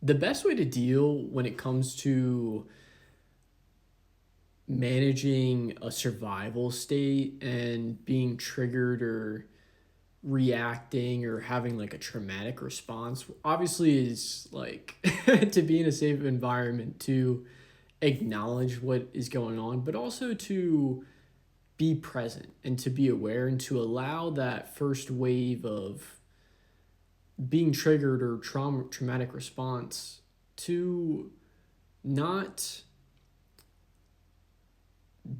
The best way to deal when it comes to managing a survival state and being triggered or reacting or having like a traumatic response obviously is like to be in a safe environment, to acknowledge what is going on, but also to be present and to be aware and to allow that first wave of being triggered or traumatic response to not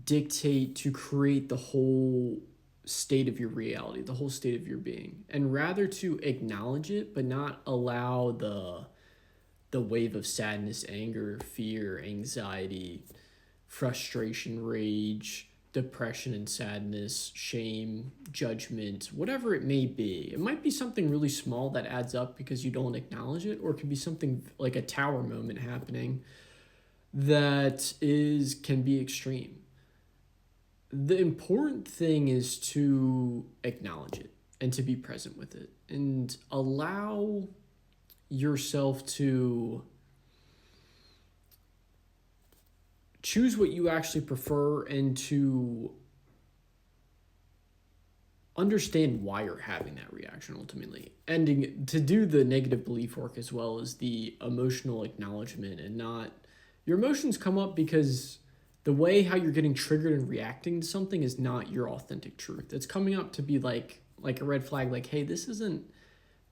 dictate, to create the whole state of your reality, the whole state of your being, and rather to acknowledge it, but not allow the wave of sadness, anger, fear, anxiety, frustration, rage, depression and sadness, shame, judgment, whatever it may be. It might be something really small that adds up because you don't acknowledge it, or it could be something like a tower moment happening that is can be extreme. The important thing is to acknowledge it and to be present with it and allow yourself to choose what you actually prefer and to understand why you're having that reaction ultimately. Ending to do the negative belief work as well as the emotional acknowledgement, and not your emotions come up because the way how you're getting triggered and reacting to something is not your authentic truth. It's coming up to be like a red flag, like, hey, this isn't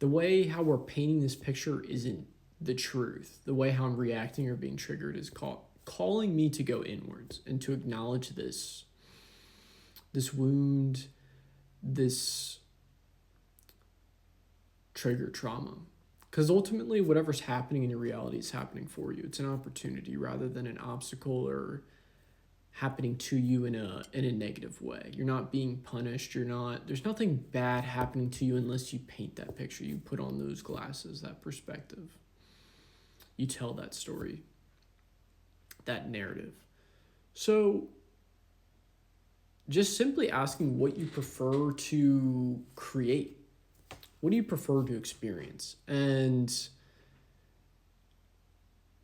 the way how we're painting this picture isn't the truth. The way how I'm reacting or being triggered is calling me to go inwards and to acknowledge this wound, this trigger trauma. Because ultimately, whatever's happening in your reality is happening for you. It's an opportunity rather than an obstacle or happening to you in a negative way. You're not being punished. There's nothing bad happening to you unless you paint that picture. You put on those glasses, that perspective. You tell that story, that narrative. So just simply asking what you prefer to create. What do you prefer to experience? And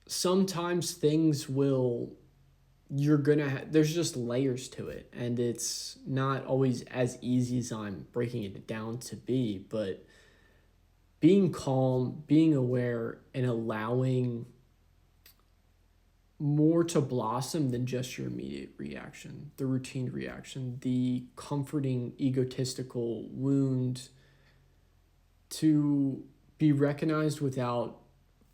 sometimes things will there's just layers to it, and it's not always as easy as I'm breaking it down to be, but being calm, being aware, and allowing more to blossom than just your immediate reaction, the routine reaction, the comforting egotistical wound, to be recognized without